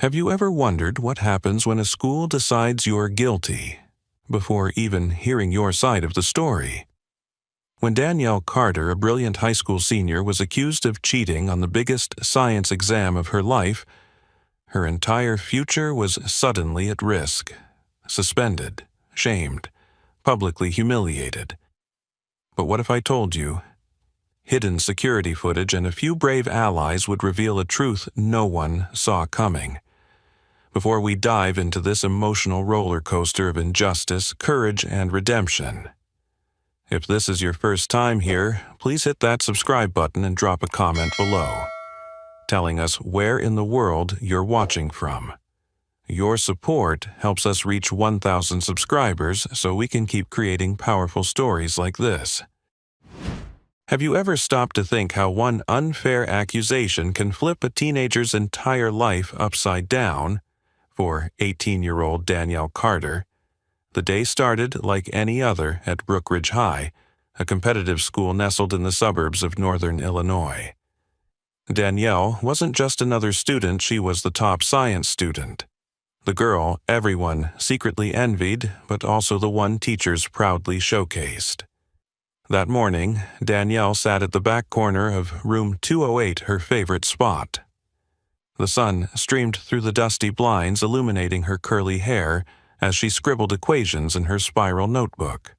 Have you ever wondered what happens when a school decides you're guilty before even hearing your side of the story? When Danielle Carter, a brilliant high school senior, was accused of cheating on the biggest science exam of her life, her entire future was suddenly at risk. Suspended, shamed, publicly humiliated. But what if I told you? Hidden security footage and a few brave allies would reveal a truth no one saw coming. Before we dive into this emotional roller coaster of injustice, courage, and redemption. If this is your first time here, please hit that subscribe button and drop a comment below, telling us where in the world you're watching from. Your support helps us reach 1,000 subscribers so we can keep creating powerful stories like this. Have you ever stopped to think how one unfair accusation can flip a teenager's entire life upside down? For 18-year-old Danielle Carter, the day started like any other at Brookridge High, a competitive school nestled in the suburbs of northern Illinois. Danielle wasn't just another student, she was the top science student. The girl everyone secretly envied, but also the one teachers proudly showcased. That morning, Danielle sat at the back corner of room 208, her favorite spot. The sun streamed through the dusty blinds, illuminating her curly hair as she scribbled equations in her spiral notebook.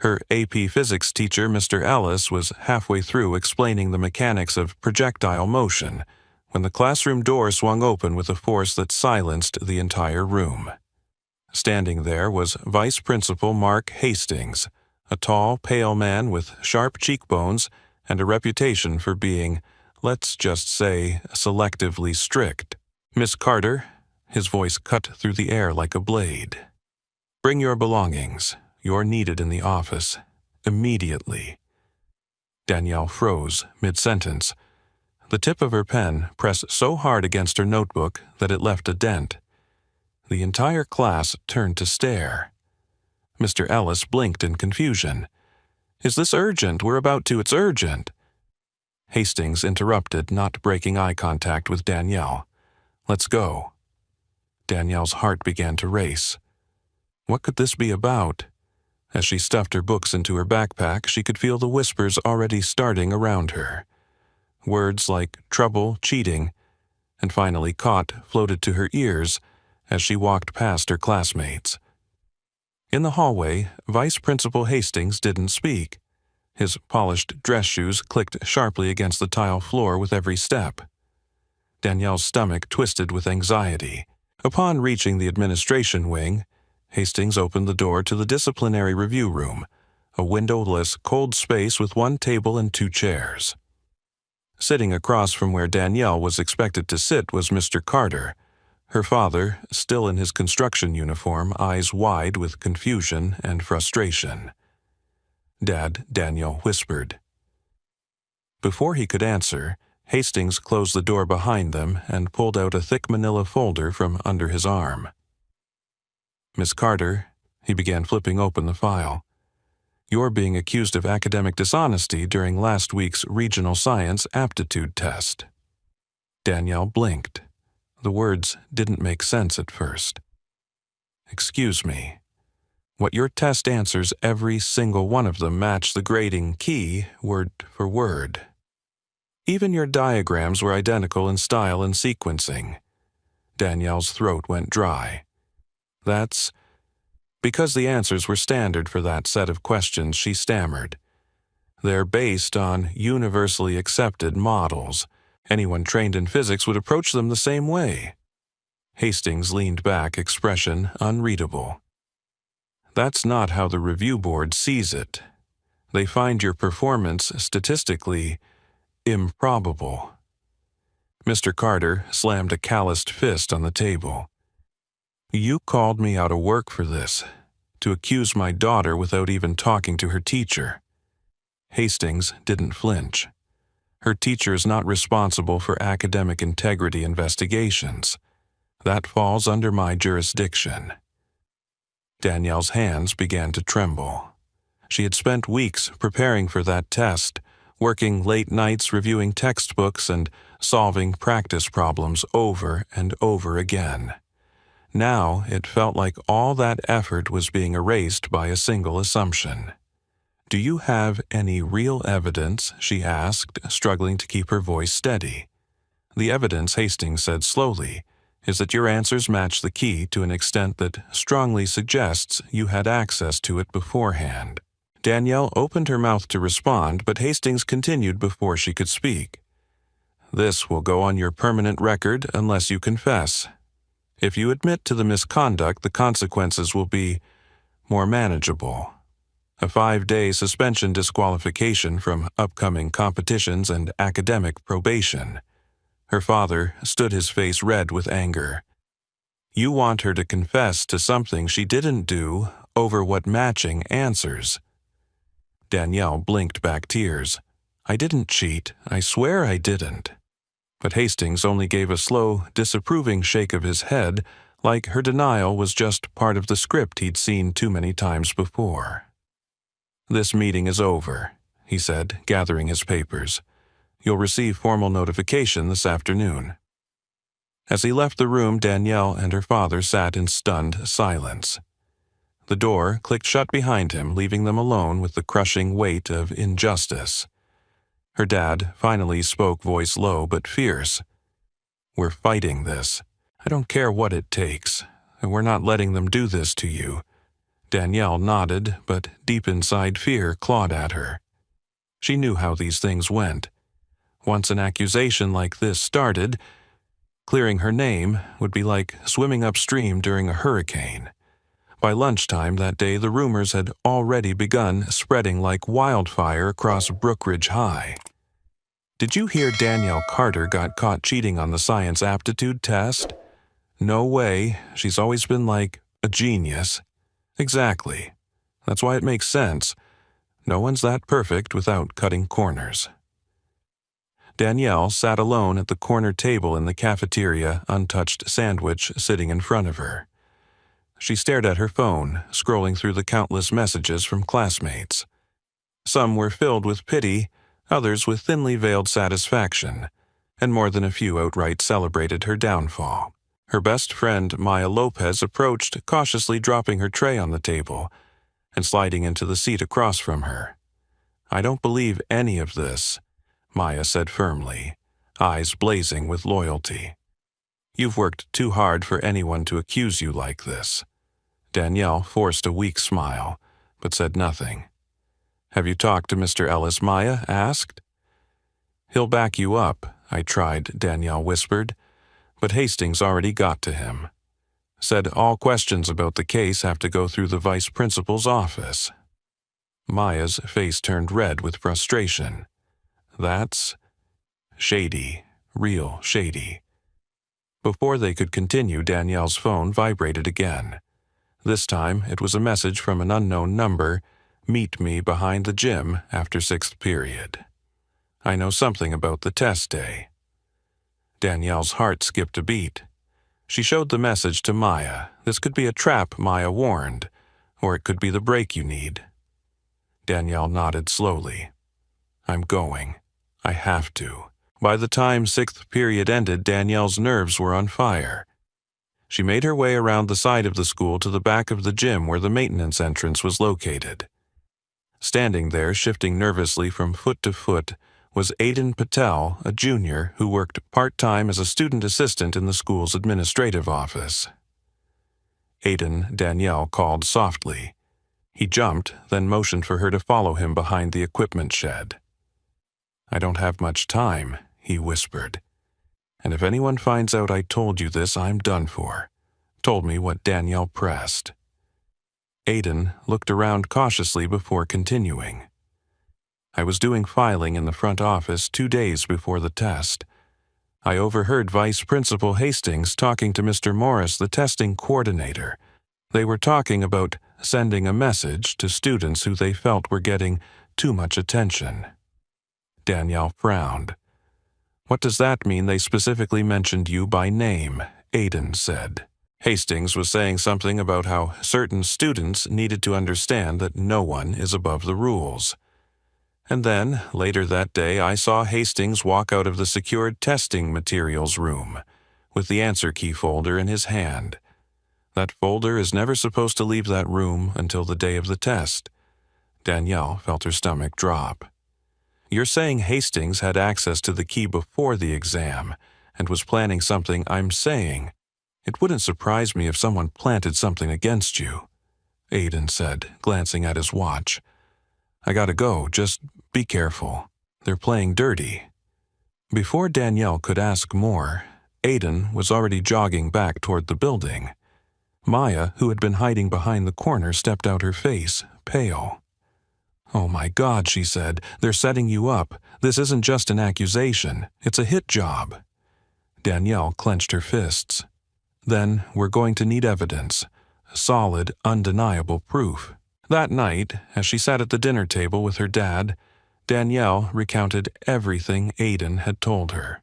Her AP Physics teacher, Mr. Ellis, was halfway through explaining the mechanics of projectile motion when the classroom door swung open with a force that silenced the entire room. Standing there was Vice Principal Mark Hastings, a tall, pale man with sharp cheekbones and a reputation for being, let's just say, selectively strict. "Miss Carter," his voice cut through the air like a blade. "Bring your belongings. You're needed in the office. Immediately." Danielle froze mid-sentence. The tip of her pen pressed so hard against her notebook that it left a dent. The entire class turned to stare. Mr. Ellis blinked in confusion. "Is this urgent? It's urgent." Hastings interrupted, not breaking eye contact with Danielle. "Let's go." Danielle's heart began to race. What could this be about? As she stuffed her books into her backpack, she could feel the whispers already starting around her. Words like trouble, cheating, and finally caught floated to her ears as she walked past her classmates. In the hallway, Vice Principal Hastings didn't speak. His polished dress shoes clicked sharply against the tile floor with every step. Danielle's stomach twisted with anxiety. Upon reaching the administration wing, Hastings opened the door to the disciplinary review room, a windowless, cold space with one table and two chairs. Sitting across from where Danielle was expected to sit was Mr. Carter, her father, still in his construction uniform, eyes wide with confusion and frustration. "Dad," Danielle whispered. Before he could answer, Hastings closed the door behind them and pulled out a thick manila folder from under his arm. "Miss Carter," he began flipping open the file, "you're being accused of academic dishonesty during last week's regional science aptitude test." Danielle blinked. The words didn't make sense at first. "Excuse me. What your test answers, every single one of them match the grading key, word for word. Even your diagrams were identical in style and sequencing." Danielle's throat went dry. "That's because the answers were standard for that set of questions," she stammered. "They're based on universally accepted models. Anyone trained in physics would approach them the same way." Hastings leaned back, expression unreadable. "That's not how the review board sees it. They find your performance statistically improbable." Mr. Carter slammed a calloused fist on the table. "You called me out of work for this, to accuse my daughter without even talking to her teacher." Hastings didn't flinch. Her teacher is not responsible for academic integrity investigations. That falls under my jurisdiction. Danielle's hands began to tremble. She had spent weeks preparing for that test, working late nights reviewing textbooks and solving practice problems over and over again. Now it felt like all that effort was being erased by a single assumption. "Do you have any real evidence?" she asked, struggling to keep her voice steady. "The evidence," Hastings said slowly, "is that your answers match the key to an extent that strongly suggests you had access to it beforehand." Danielle opened her mouth to respond, but Hastings continued before she could speak. "This will go on your permanent record unless you confess. If you admit to the misconduct, the consequences will be more manageable. A 5-day suspension, disqualification from upcoming competitions, and academic probation." Her father stood, his face red with anger. "You want her to confess to something she didn't do over what matching answers?" Danielle blinked back tears. "I didn't cheat. I swear I didn't." But Hastings only gave a slow, disapproving shake of his head, like her denial was just part of the script he'd seen too many times before. "This meeting is over," he said, gathering his papers. "You'll receive formal notification this afternoon." As he left the room, Danielle and her father sat in stunned silence. The door clicked shut behind him, leaving them alone with the crushing weight of injustice. Her dad finally spoke, voice low but fierce. "We're fighting this. I don't care what it takes. And we're not letting them do this to you." Danielle nodded, but deep inside fear clawed at her. She knew how these things went. Once an accusation like this started, clearing her name would be like swimming upstream during a hurricane. By lunchtime that day, the rumors had already begun spreading like wildfire across Brookridge High. "Did you hear Danielle Carter got caught cheating on the science aptitude test? No way. She's always been like a genius." "Exactly. That's why it makes sense. No one's that perfect without cutting corners." Danielle sat alone at the corner table in the cafeteria, untouched sandwich sitting in front of her. She stared at her phone, scrolling through the countless messages from classmates. Some were filled with pity, others with thinly veiled satisfaction, and more than a few outright celebrated her downfall. Her best friend, Maya Lopez, approached, cautiously dropping her tray on the table and sliding into the seat across from her. "I don't believe any of this," Maya said firmly, eyes blazing with loyalty. "You've worked too hard for anyone to accuse you like this." Danielle forced a weak smile, but said nothing. "Have you talked to Mr. Ellis?" Maya asked. "He'll back you up," I tried, Danielle whispered, but Hastings already got to him. "Said all questions about the case have to go through the vice principal's office." Maya's face turned red with frustration. "That's shady, real shady." Before they could continue, Danielle's phone vibrated again. This time, it was a message from an unknown number. "Meet me behind the gym after 6th period. I know something about the test day." Danielle's heart skipped a beat. She showed the message to Maya. This could be a trap, Maya warned, or it could be the break you need. Danielle nodded slowly. "I'm going. I have to." By the time 6th period ended, Danielle's nerves were on fire. She made her way around the side of the school to the back of the gym where the maintenance entrance was located. Standing there, shifting nervously from foot to foot, was Aiden Patel, a junior who worked part-time as a student assistant in the school's administrative office. Aiden, Danielle called softly. He jumped, then motioned for her to follow him behind the equipment shed. "I don't have much time," he whispered. "And if anyone finds out I told you this, I'm done for." Told me what Danielle pressed. Aiden looked around cautiously before continuing. "I was doing filing in the front office 2 days before the test. I overheard Vice Principal Hastings talking to Mr. Morris, the testing coordinator. They were talking about sending a message to students who they felt were getting too much attention." Danielle frowned. "What does that mean they specifically mentioned you by name?" Aiden said. "Hastings was saying something about how certain students needed to understand that no one is above the rules." And then, later that day, I saw Hastings walk out of the secured testing materials room, with the answer key folder in his hand. That folder is never supposed to leave that room until the day of the test. Danielle felt her stomach drop. You're saying Hastings had access to the key before the exam and was planning something I'm saying. It wouldn't surprise me if someone planted something against you, Aiden said, glancing at his watch. I gotta go, just be careful. They're playing dirty. Before Danielle could ask more, Aiden was already jogging back toward the building. Maya, who had been hiding behind the corner, stepped out, her face pale. Oh my God, she said, they're setting you up. This isn't just an accusation, it's a hit job. Danielle clenched her fists. Then we're going to need evidence, solid, undeniable proof. That night, as she sat at the dinner table with her dad, Danielle recounted everything Aiden had told her.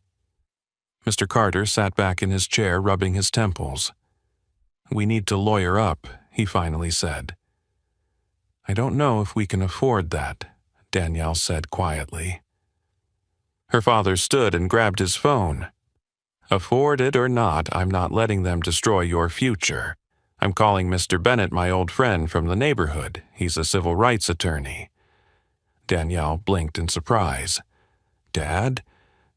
Mr. Carter sat back in his chair, rubbing his temples. We need to lawyer up, he finally said. I don't know if we can afford that, Danielle said quietly. Her father stood and grabbed his phone. Afford it or not, I'm not letting them destroy your future. I'm calling Mr. Bennett my old friend from the neighborhood. He's a civil rights attorney. Danielle blinked in surprise. Dad,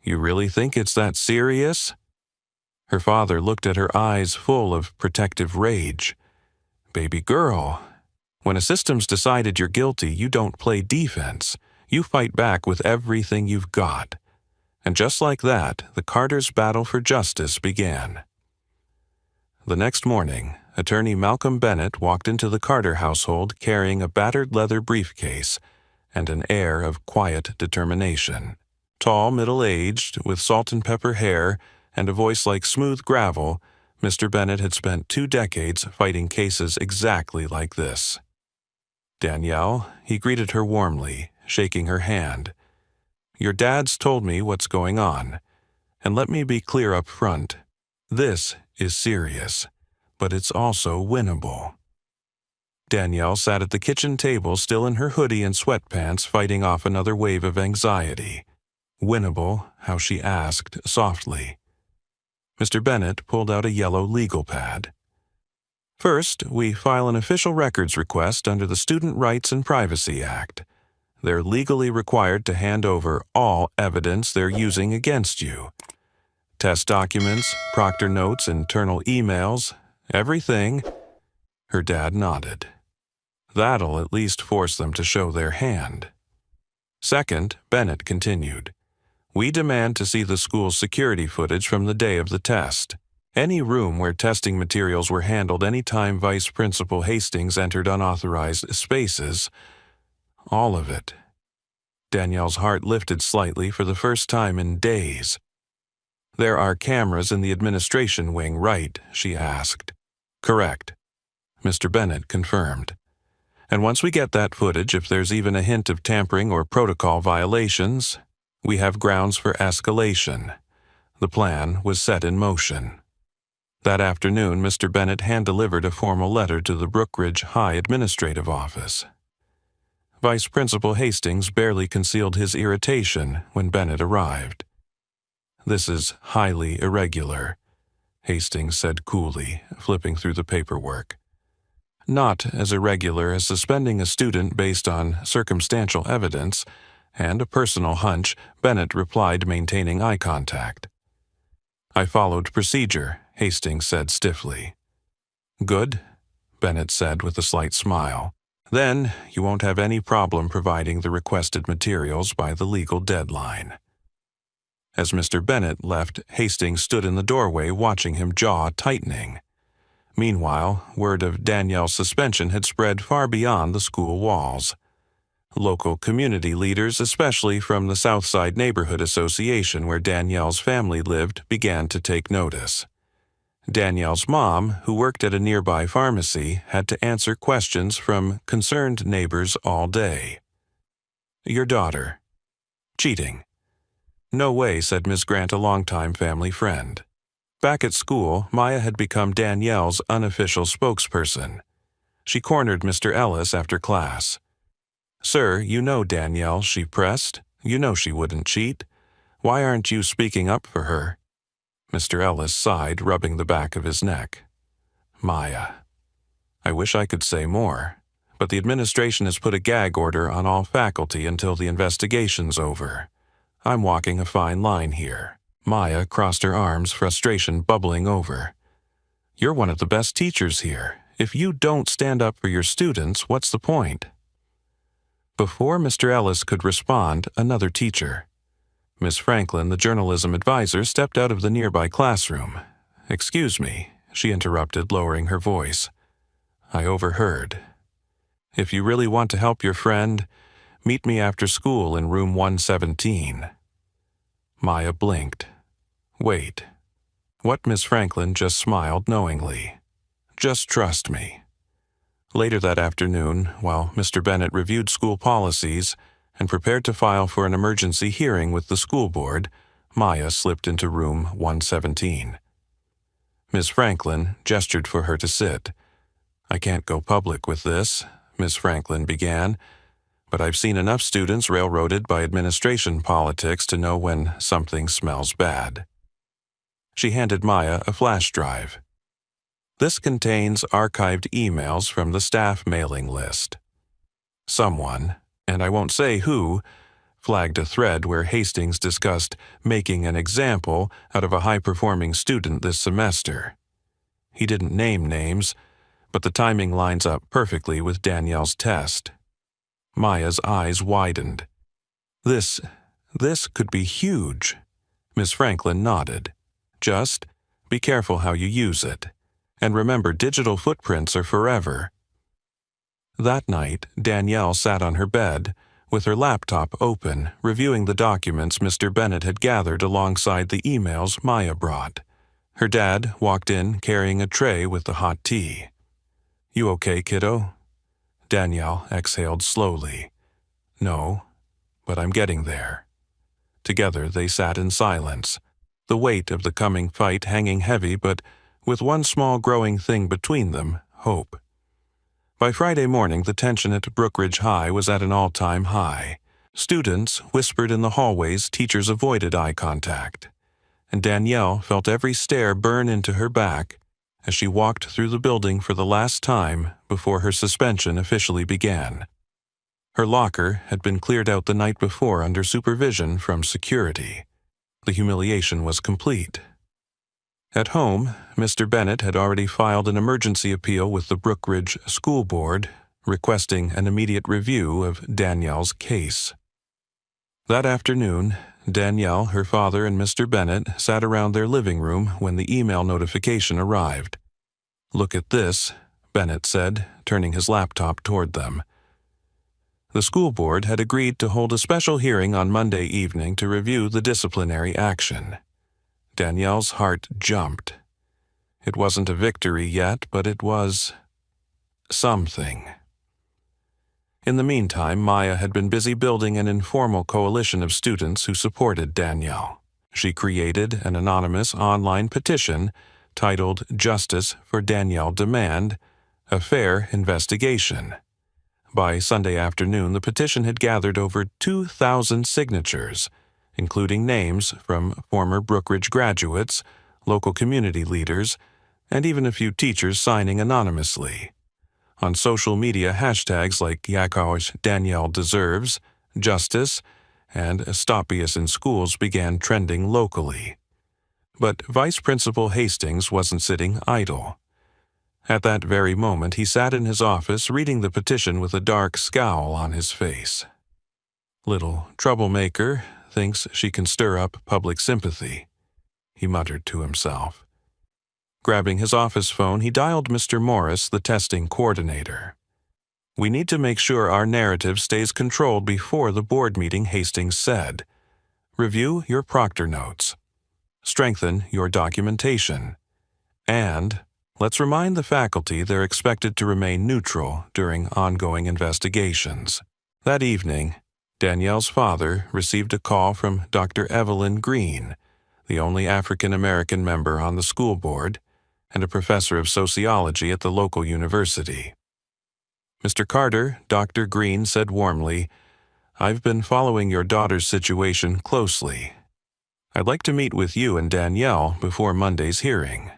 you really think it's that serious? Her father looked at her, eyes full of protective rage. Baby girl, when a system's decided you're guilty, you don't play defense. You fight back with everything you've got. And just like that, the Carters' battle for justice began. The next morning, Attorney Malcolm Bennett walked into the Carter household carrying a battered leather briefcase and an air of quiet determination. Tall, middle-aged, with salt and pepper hair and a voice like smooth gravel, Mr. Bennett had spent 2 decades fighting cases exactly like this. Danielle, he greeted her warmly, shaking her hand. Your dad's told me what's going on, and let me be clear up front. This is serious, but it's also winnable. Danielle sat at the kitchen table, still in her hoodie and sweatpants, fighting off another wave of anxiety. Winnable, how she asked softly. Mr. Bennett pulled out a yellow legal pad. First, we file an official records request under the Student Rights and Privacy Act. They're legally required to hand over all evidence they're using against you. Test documents, proctor notes, internal emails, everything. Her dad nodded. That'll at least force them to show their hand. Second, Bennett continued. We demand to see the school's security footage from the day of the test. Any room where testing materials were handled any time Vice Principal Hastings entered unauthorized spaces. All of it. Danielle's heart lifted slightly for the first time in days. There are cameras in the administration wing, right? She asked. Correct. Mr. Bennett confirmed. And once we get that footage, if there's even a hint of tampering or protocol violations, we have grounds for escalation. The plan was set in motion. That afternoon, Mr. Bennett hand-delivered a formal letter to the Brookridge High Administrative Office. Vice Principal Hastings barely concealed his irritation when Bennett arrived. This is highly irregular, Hastings said coolly, flipping through the paperwork. Not as irregular as suspending a student based on circumstantial evidence and a personal hunch, Bennett replied, maintaining eye contact. I followed procedure, Hastings said stiffly. Good, Bennett said with a slight smile. Then you won't have any problem providing the requested materials by the legal deadline. As Mr. Bennett left, Hastings stood in the doorway watching him, jaw tightening. Meanwhile, word of Danielle's suspension had spread far beyond the school walls. Local community leaders, especially from the Southside Neighborhood Association where Danielle's family lived, began to take notice. Danielle's mom, who worked at a nearby pharmacy, had to answer questions from concerned neighbors all day. Your daughter. Cheating. No way, said Miss Grant, a longtime family friend. Back at school, Maya had become Danielle's unofficial spokesperson. She cornered Mr. Ellis after class. "Sir, you know Danielle," she pressed. "You know she wouldn't cheat. Why aren't you speaking up for her?" Mr. Ellis sighed, rubbing the back of his neck. "Maya. I wish I could say more, but the administration has put a gag order on all faculty until the investigation's over. I'm walking a fine line here." Maya crossed her arms, frustration bubbling over. "You're one of the best teachers here. If you don't stand up for your students, what's the point?" Before Mr. Ellis could respond, another teacher. Miss Franklin, the journalism advisor, stepped out of the nearby classroom. "Excuse me," she interrupted, lowering her voice. "I overheard. If you really want to help your friend, meet me after school in room 117. Maya blinked. "Wait." What Miss Franklin just smiled knowingly. "Just trust me." Later that afternoon, while Mr. Bennett reviewed school policies and prepared to file for an emergency hearing with the school board, Maya slipped into room 117. Miss Franklin gestured for her to sit. "I can't go public with this," Miss Franklin began, "but I've seen enough students railroaded by administration politics to know when something smells bad." She handed Maya a flash drive. "This contains archived emails from the staff mailing list. Someone, and I won't say who, flagged a thread where Hastings discussed making an example out of a high-performing student this semester. He didn't name names, but the timing lines up perfectly with Danielle's test." Maya's eyes widened. This could be huge." Miss Franklin nodded. "Just be careful how you use it. And remember, digital footprints are forever." That night, Danielle sat on her bed, with her laptop open, reviewing the documents Mr. Bennett had gathered alongside the emails Maya brought. Her dad walked in carrying a tray with the hot tea. "You okay, kiddo?" Danielle exhaled slowly. "No, but I'm getting there." Together they sat in silence, the weight of the coming fight hanging heavy, but with one small growing thing between them, hope. By Friday morning, the tension at Brookridge High was at an all-time high. Students whispered in the hallways, teachers avoided eye contact. And Danielle felt every stare burn into her back as she walked through the building for the last time before her suspension officially began. Her locker had been cleared out the night before under supervision from security. The humiliation was complete. At home, Mr. Bennett had already filed an emergency appeal with the Brookridge School Board, requesting an immediate review of Danielle's case. That afternoon, Danielle, her father, and Mr. Bennett sat around their living room when the email notification arrived. "Look at this," Bennett said, turning his laptop toward them. The school board had agreed to hold a special hearing on Monday evening to review the disciplinary action. Danielle's heart jumped. It wasn't a victory yet, but it was something. In the meantime, Maya had been busy building an informal coalition of students who supported Danielle. She created an anonymous online petition titled "Justice for Danielle Demand, a Fair Investigation." By Sunday afternoon, the petition had gathered over 2,000 signatures, including names from former Brookridge graduates, local community leaders, and even a few teachers signing anonymously. On social media, hashtags like Yakosh Danielle Deserves, Justice, and Estopius in Schools began trending locally. But Vice Principal Hastings wasn't sitting idle. At that very moment, he sat in his office reading the petition with a dark scowl on his face. "Little troublemaker thinks she can stir up public sympathy," he muttered to himself. Grabbing his office phone, he dialed Mr. Morris, the testing coordinator. "We need to make sure our narrative stays controlled before the board meeting," Hastings said. "Review your proctor notes. Strengthen your documentation. And let's remind the faculty they're expected to remain neutral during ongoing investigations." That evening, Danielle's father received a call from Dr. Evelyn Green, the only African-American member on the school board, and a professor of sociology at the local university. Mr. Carter, Dr. Green said warmly, "I've been following your daughter's situation closely. I'd like to meet with you and Danielle before Monday's hearing."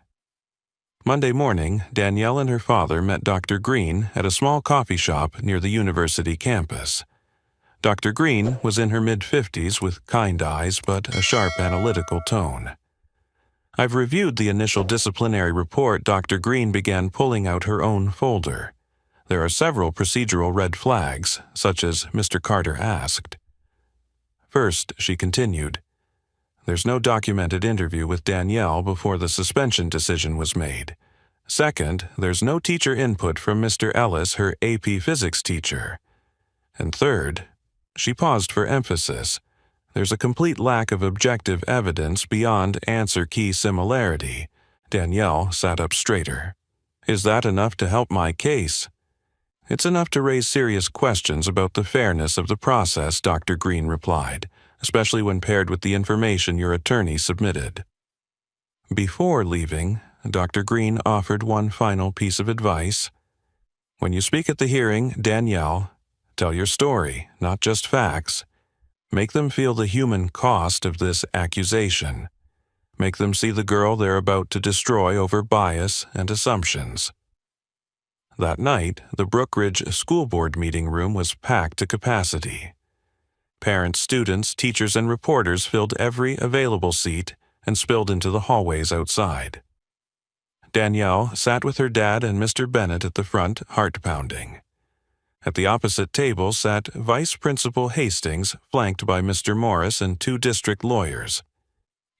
Monday morning, Danielle and her father met Dr. Green at a small coffee shop near the university campus. Dr. Green was in her mid-50s with kind eyes but a sharp analytical tone. "I've reviewed the initial disciplinary report." Dr. Green began pulling out her own folder. "There are several procedural red flags, such as Mr. Carter asked." "First," she continued, "there's no documented interview with Danielle before the suspension decision was made. Second, there's no teacher input from Mr. Ellis, her AP Physics teacher. And third," she paused for emphasis, "there's a complete lack of objective evidence beyond answer key similarity." Danielle sat up straighter. "Is that enough to help my case?" "It's enough to raise serious questions about the fairness of the process," Dr. Green replied, "especially when paired with the information your attorney submitted." Before leaving, Dr. Green offered one final piece of advice. "When you speak at the hearing, Danielle, tell your story, not just facts. Make them feel the human cost of this accusation. Make them see the girl they're about to destroy over bias and assumptions." That night, the Brookridge School Board meeting room was packed to capacity. Parents, students, teachers, and reporters filled every available seat and spilled into the hallways outside. Danielle sat with her dad and Mr. Bennett at the front, heart-pounding. At the opposite table sat Vice Principal Hastings, flanked by Mr. Morris and two district lawyers.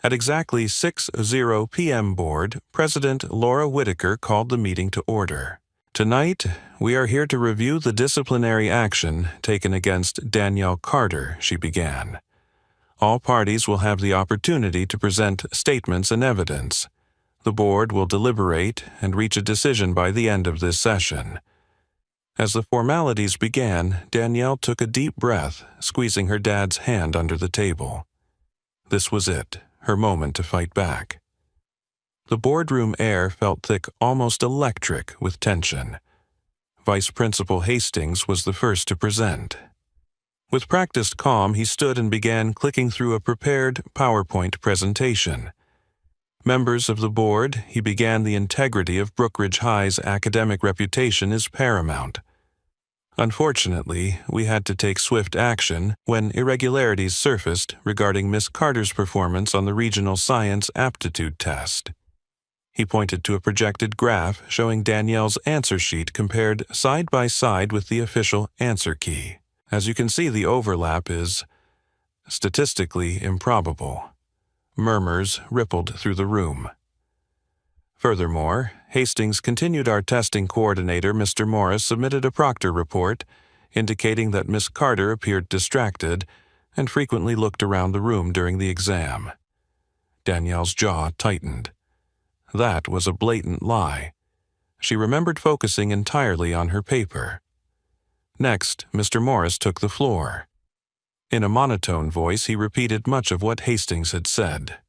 At exactly 6:00 p.m. Board, President Laura Whitaker called the meeting to order. "Tonight, we are here to review the disciplinary action taken against Danielle Carter," she began. "All parties will have the opportunity to present statements and evidence. The board will deliberate and reach a decision by the end of this session." As the formalities began, Danielle took a deep breath, squeezing her dad's hand under the table. This was it, her moment to fight back. The boardroom air felt thick, almost electric, with tension. Vice Principal Hastings was the first to present. With practiced calm, he stood and began clicking through a prepared PowerPoint presentation. "Members of the board," he began, "the integrity of Brookridge High's academic reputation is paramount. Unfortunately, we had to take swift action when irregularities surfaced regarding Miss Carter's performance on the Regional Science Aptitude Test." He pointed to a projected graph showing Danielle's answer sheet compared side by side with the official answer key. "As you can see, the overlap is statistically improbable." Murmurs rippled through the room. Furthermore, Hastings continued, "Our testing coordinator, Mr. Morris, submitted a Proctor report indicating that Miss Carter appeared distracted and frequently looked around the room during the exam." Danielle's jaw tightened. That was a blatant lie. She remembered focusing entirely on her paper. Next, Mr. Morris took the floor. In a monotone voice, he repeated much of what Hastings had said.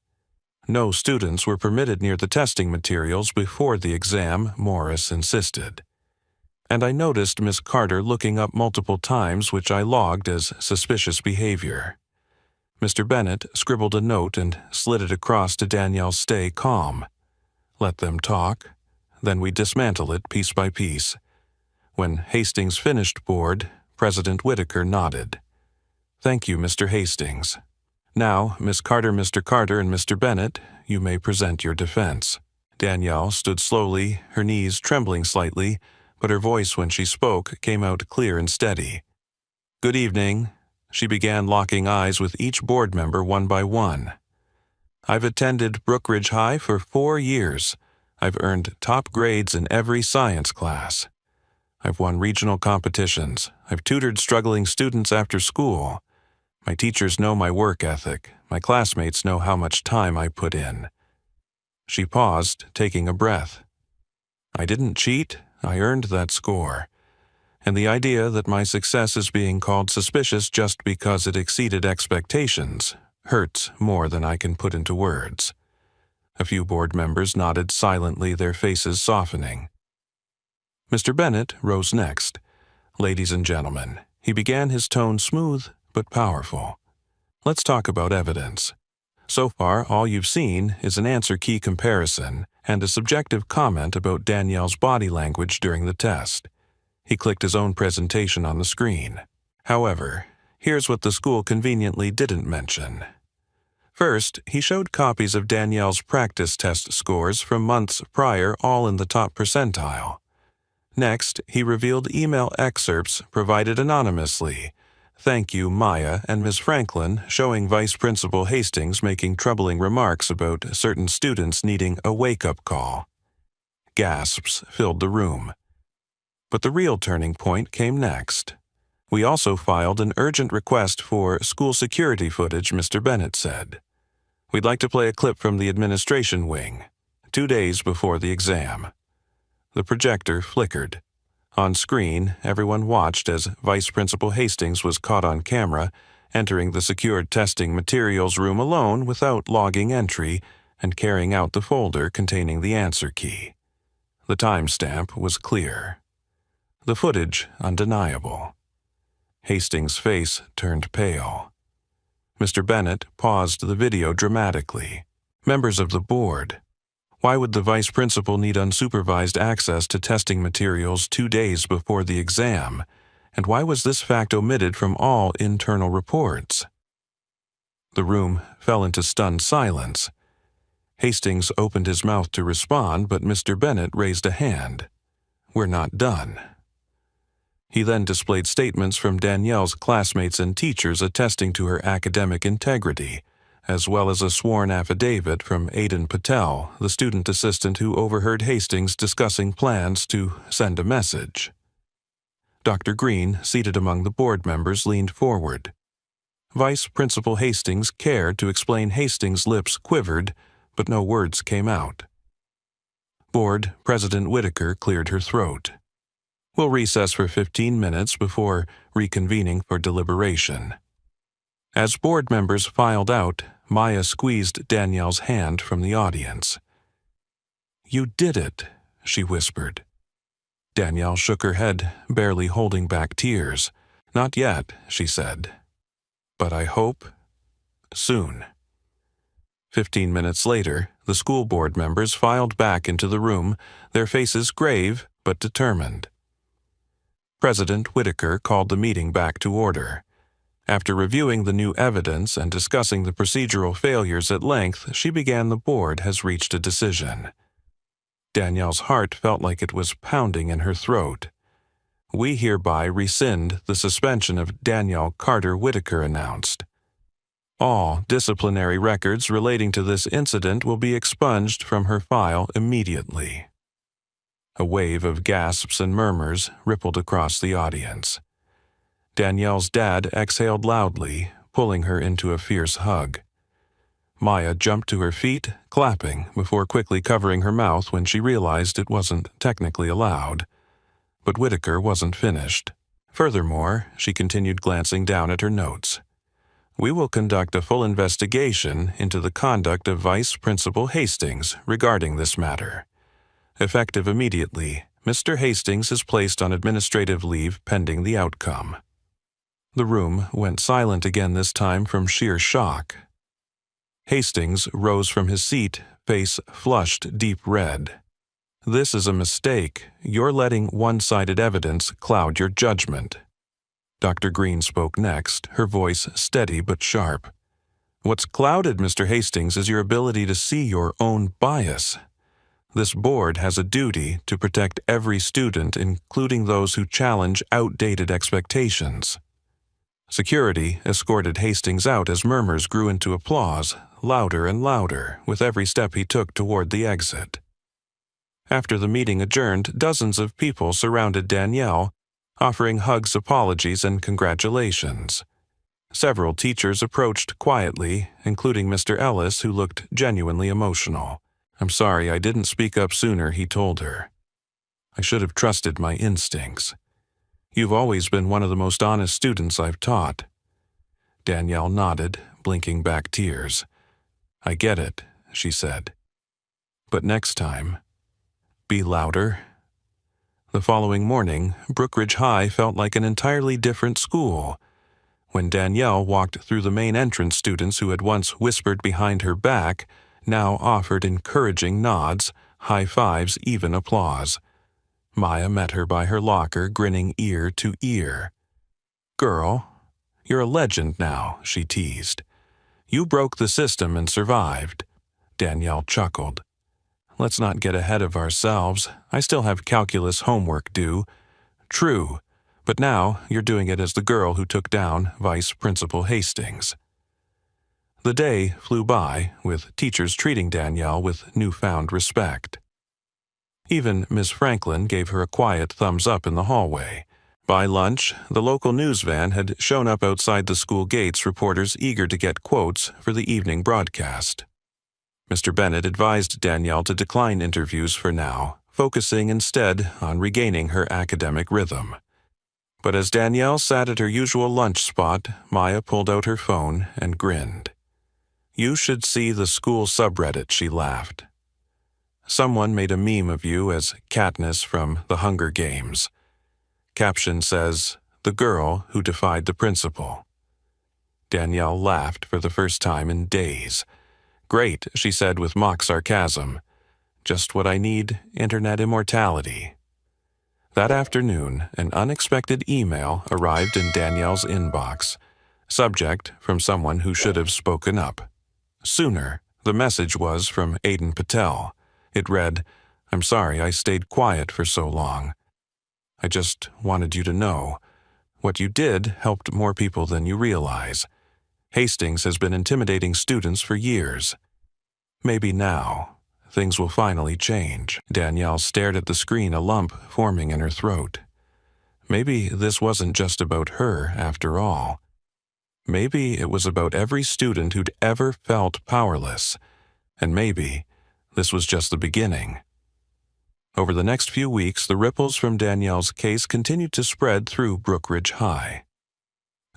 No students were permitted near the testing materials before the exam, Morris insisted. "And I noticed Miss Carter looking up multiple times, which I logged as suspicious behavior." Mr. Bennett scribbled a note and slid it across to Danielle. "Stay calm. Let them talk. Then we dismantle it piece by piece." When Hastings finished board, President Whitaker nodded. "Thank you, Mr. Hastings. Now, Miss Carter, Mr. Carter, and Mr. Bennett, you may present your defense." Danielle stood slowly, her knees trembling slightly, but her voice when she spoke came out clear and steady. "Good evening," she began, locking eyes with each board member one by one. "I've attended Brookridge High for 4 years. I've earned top grades in every science class. I've won regional competitions. I've tutored struggling students after school. My teachers know my work ethic. My classmates know how much time I put in." She paused, taking a breath. "I didn't cheat. I earned that score. And the idea that my success is being called suspicious just because it exceeded expectations hurts more than I can put into words." A few board members nodded silently, their faces softening. Mr. Bennett rose next. Ladies and gentlemen, he began, his tone smooth but powerful. Let's talk about evidence. So far, all you've seen is an answer key comparison and a subjective comment about Danielle's body language during the test. He clicked his own presentation on the screen. However, here's what the school conveniently didn't mention. First, he showed copies of Danielle's practice test scores from months prior, all in the top percentile. Next, he revealed email excerpts provided anonymously. Thank you, Maya and Ms. Franklin, showing Vice Principal Hastings making troubling remarks about certain students needing a wake-up call. Gasps filled the room. But the real turning point came next. We also filed an urgent request for school security footage, Mr. Bennett said. We'd like to play a clip from the administration wing, 2 days before the exam. The projector flickered. On screen, everyone watched as Vice Principal Hastings was caught on camera, entering the secured testing materials room alone without logging entry and carrying out the folder containing the answer key. The timestamp was clear. The footage undeniable. Hastings' face turned pale. Mr. Bennett paused the video dramatically. Members of the board, why would the vice principal need unsupervised access to testing materials 2 days before the exam, and why was this fact omitted from all internal reports? The room fell into stunned silence. Hastings opened his mouth to respond, but Mr. Bennett raised a hand. We're not done. He then displayed statements from Danielle's classmates and teachers attesting to her academic integrity, as well as a sworn affidavit from Aiden Patel, the student assistant who overheard Hastings discussing plans to send a message. Dr. Green, seated among the board members, leaned forward. Vice Principal Hastings cared to explain. Hastings' lips quivered, but no words came out. Board President Whitaker cleared her throat. We'll recess for 15 minutes before reconvening for deliberation. As board members filed out, Maya squeezed Danielle's hand from the audience. You did it, she whispered. Danielle shook her head, barely holding back tears. Not yet, she said. But I hope soon. 15 minutes later, the school board members filed back into the room, their faces grave but determined. President Whitaker called the meeting back to order. After reviewing the new evidence and discussing the procedural failures at length, she began. The board has reached a decision. Danielle's heart felt like it was pounding in her throat. We hereby rescind the suspension of Danielle Carter, Whitaker announced. All disciplinary records relating to this incident will be expunged from her file immediately. A wave of gasps and murmurs rippled across the audience. Danielle's dad exhaled loudly, pulling her into a fierce hug. Maya jumped to her feet, clapping, before quickly covering her mouth when she realized it wasn't technically allowed. But Whitaker wasn't finished. Furthermore, she continued, glancing down at her notes. We will conduct a full investigation into the conduct of Vice Principal Hastings regarding this matter. Effective immediately, Mr. Hastings is placed on administrative leave pending the outcome. The room went silent again, this time from sheer shock. Hastings rose from his seat, face flushed deep red. This is a mistake. You're letting one-sided evidence cloud your judgment. Dr. Green spoke next, her voice steady but sharp. What's clouded, Mr. Hastings, is your ability to see your own bias. This board has a duty to protect every student, including those who challenge outdated expectations. Security escorted Hastings out as murmurs grew into applause, louder and louder, with every step he took toward the exit. After the meeting adjourned, dozens of people surrounded Danielle, offering hugs, apologies, and congratulations. Several teachers approached quietly, including Mr. Ellis, who looked genuinely emotional. I'm sorry I didn't speak up sooner, he told her. I should have trusted my instincts. You've always been one of the most honest students I've taught. Danielle nodded, blinking back tears. I get it, she said. But next time, be louder. The following morning, Brookridge High felt like an entirely different school. When Danielle walked through the main entrance, students who had once whispered behind her back now offered encouraging nods, high fives, even applause. Maya met her by her locker, grinning ear to ear. "Girl, you're a legend now," she teased. "You broke the system and survived." Danielle chuckled. "Let's not get ahead of ourselves. I still have calculus homework due." "True, but now you're doing it as the girl who took down Vice Principal Hastings." The day flew by, with teachers treating Danielle with newfound respect. Even Miss Franklin gave her a quiet thumbs up in the hallway. By lunch, the local news van had shown up outside the school gates, reporters eager to get quotes for the evening broadcast. Mr. Bennett advised Danielle to decline interviews for now, focusing instead on regaining her academic rhythm. But as Danielle sat at her usual lunch spot, Maya pulled out her phone and grinned. "You should see the school subreddit," she laughed. "Someone made a meme of you as Katniss from The Hunger Games. Caption says, 'The girl who defied the principal.'" Danielle laughed for the first time in days. "Great," she said with mock sarcasm. "Just what I need, internet immortality." That afternoon, an unexpected email arrived in Danielle's inbox. Subject, from someone who should have spoken up. Sooner, the message was from Aiden Patel. It read, "I'm sorry I stayed quiet for so long. I just wanted you to know. What you did helped more people than you realize. Hastings has been intimidating students for years. Maybe now, things will finally change." Danielle stared at the screen, a lump forming in her throat. Maybe this wasn't just about her, after all. Maybe it was about every student who'd ever felt powerless. And maybe this was just the beginning. Over the next few weeks, the ripples from Danielle's case continued to spread through Brookridge High.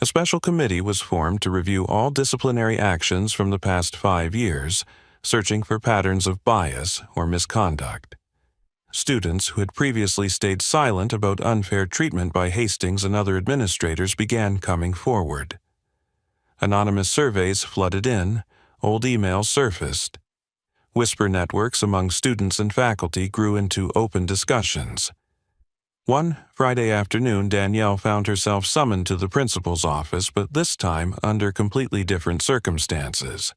A special committee was formed to review all disciplinary actions from the past 5 years, searching for patterns of bias or misconduct. Students who had previously stayed silent about unfair treatment by Hastings and other administrators began coming forward. Anonymous surveys flooded in, old emails surfaced. Whisper networks among students and faculty grew into open discussions. One Friday afternoon, Danielle found herself summoned to the principal's office, but this time under completely different circumstances.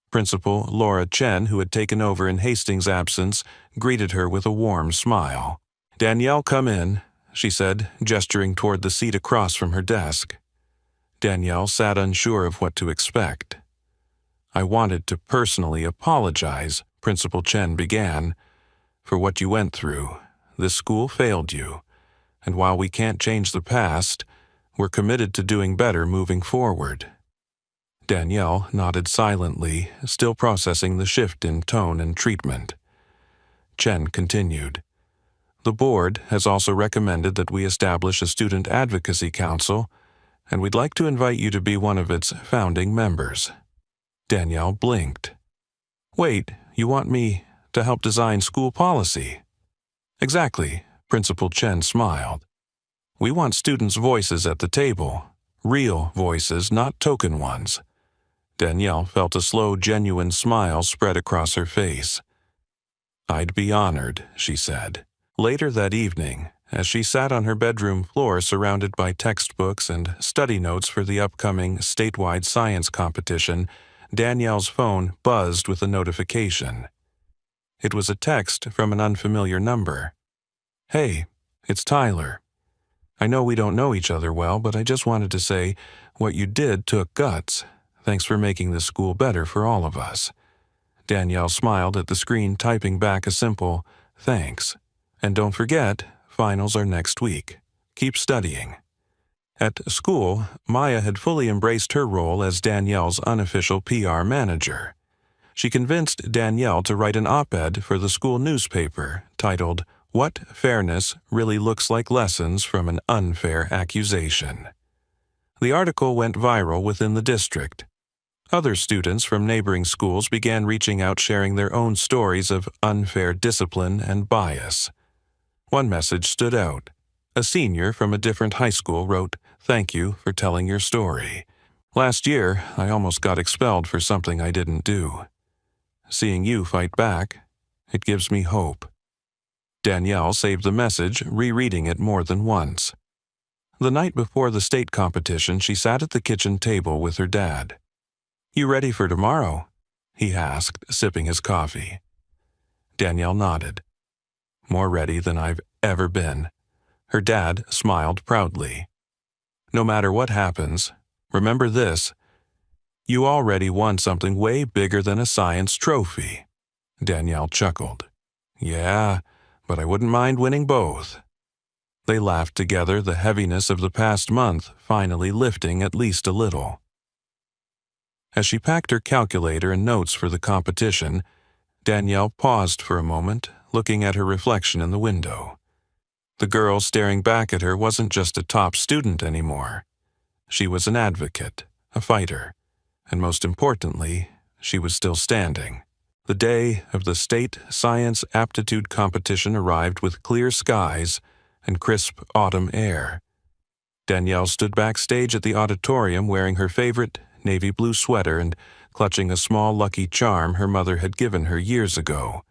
Principal Laura Chen, who had taken over in Hastings' absence, greeted her with a warm smile. "Danielle, come in," she said, gesturing toward the seat across from her desk. Danielle sat unsure of what to expect. "I wanted to personally apologize," Principal Chen began, "for what you went through. This school failed you, and while we can't change the past, we're committed to doing better moving forward." Danielle nodded silently, still processing the shift in tone and treatment. Chen continued, "The board has also recommended that we establish a student advocacy council, and we'd like to invite you to be one of its founding members." Danielle blinked. "Wait, you want me to help design school policy?" "Exactly," Principal Chen smiled. "We want students' voices at the table. Real voices, not token ones." Danielle felt a slow, genuine smile spread across her face. "I'd be honored," she said. Later that evening, as she sat on her bedroom floor surrounded by textbooks and study notes for the upcoming statewide science competition, Danielle's phone buzzed with a notification. It was a text from an unfamiliar number. "Hey, it's Tyler. I know we don't know each other well, but I just wanted to say what you did took guts. Thanks for making this school better for all of us." Danielle smiled at the screen, typing back a simple, "Thanks. And don't forget, finals are next week. Keep studying." At school, Maya had fully embraced her role as Danielle's unofficial PR manager. She convinced Danielle to write an op-ed for the school newspaper titled, "What Fairness Really Looks Like Lessons from an Unfair Accusation." The article went viral within the district. Other students from neighboring schools began reaching out, sharing their own stories of unfair discipline and bias. One message stood out. A senior from a different high school wrote, "Thank you for telling your story. Last year, I almost got expelled for something I didn't do. Seeing you fight back, it gives me hope." Danielle saved the message, rereading it more than once. The night before the state competition, she sat at the kitchen table with her dad. "You ready for tomorrow?" he asked, sipping his coffee. Danielle nodded. "More ready than I've ever been." Her dad smiled proudly. "No matter what happens, remember this: you already won something way bigger than a science trophy." Danielle chuckled. "Yeah, but I wouldn't mind winning both." They laughed together, the heaviness of the past month finally lifting at least a little. As she packed her calculator and notes for the competition, Danielle paused for a moment, looking at her reflection in the window. The girl staring back at her wasn't just a top student anymore. She was an advocate, a fighter, and most importantly, she was still standing. The day of the state science aptitude competition arrived with clear skies and crisp autumn air. Danielle stood backstage at the auditorium wearing her favorite navy blue sweater and clutching a small lucky charm her mother had given her years ago.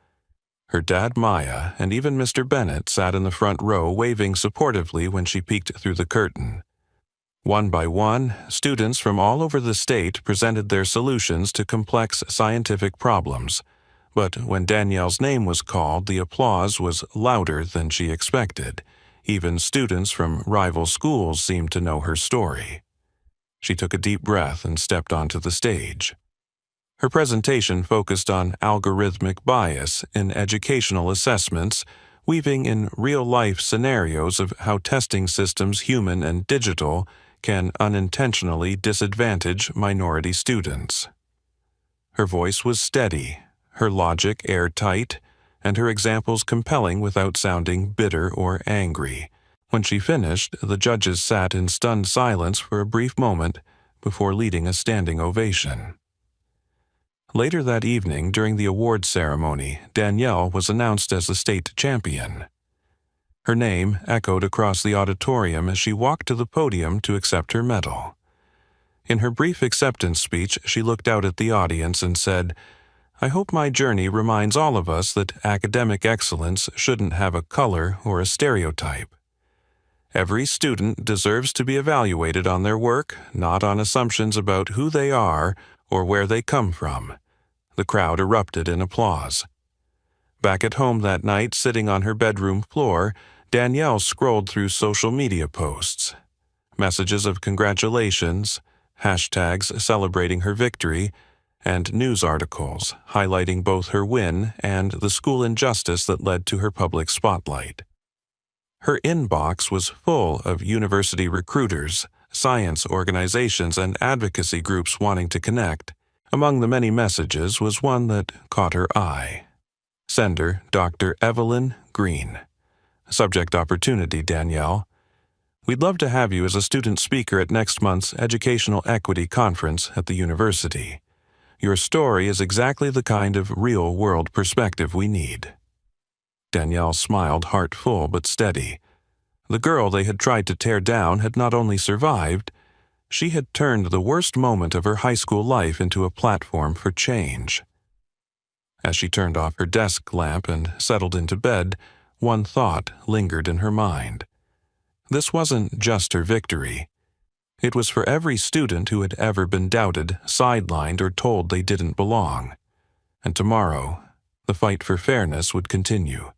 Her dad, Maya, and even Mr. Bennett sat in the front row waving supportively when she peeked through the curtain. One by one, students from all over the state presented their solutions to complex scientific problems, but when Danielle's name was called, the applause was louder than she expected. Even students from rival schools seemed to know her story. She took a deep breath and stepped onto the stage. Her presentation focused on algorithmic bias in educational assessments, weaving in real-life scenarios of how testing systems, human and digital, can unintentionally disadvantage minority students. Her voice was steady, her logic airtight, and her examples compelling without sounding bitter or angry. When she finished, the judges sat in stunned silence for a brief moment before leading a standing ovation. Later that evening, during the award ceremony, Danielle was announced as the state champion. Her name echoed across the auditorium as she walked to the podium to accept her medal. In her brief acceptance speech, she looked out at the audience and said, "I hope my journey reminds all of us that academic excellence shouldn't have a color or a stereotype. Every student deserves to be evaluated on their work, not on assumptions about who they are or where they come from." The crowd erupted in applause. Back at home that night, sitting on her bedroom floor, Danielle scrolled through social media posts. Messages of congratulations, hashtags celebrating her victory, and news articles highlighting both her win and the school injustice that led to her public spotlight. Her inbox was full of university recruiters, science organizations, and advocacy groups wanting to connect. Among the many messages was one that caught her eye. Sender, Dr. Evelyn Green. Subject opportunity, Danielle. We'd love to have you as a student speaker at next month's Educational Equity Conference at the university. Your story is exactly the kind of real-world perspective we need. Danielle smiled, heart full but steady. The girl they had tried to tear down had not only survived, she had turned the worst moment of her high school life into a platform for change. As she turned off her desk lamp and settled into bed, one thought lingered in her mind. This wasn't just her victory. It was for every student who had ever been doubted, sidelined, or told they didn't belong. And tomorrow, the fight for fairness would continue.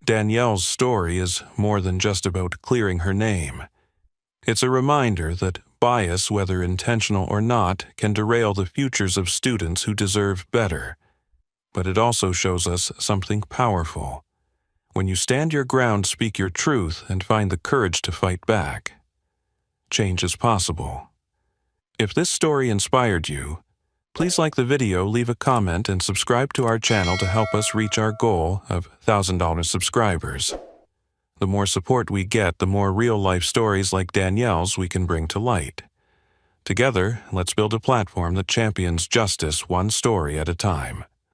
Danielle's story is more than just about clearing her name. It's a reminder that bias, whether intentional or not, can derail the futures of students who deserve better. But it also shows us something powerful. When you stand your ground, speak your truth, and find the courage to fight back, change is possible. If this story inspired you, please like the video, leave a comment, and subscribe to our channel to help us reach our goal of $1,000 subscribers. The more support we get, the more real-life stories like Danielle's we can bring to light. Together, let's build a platform that champions justice one story at a time.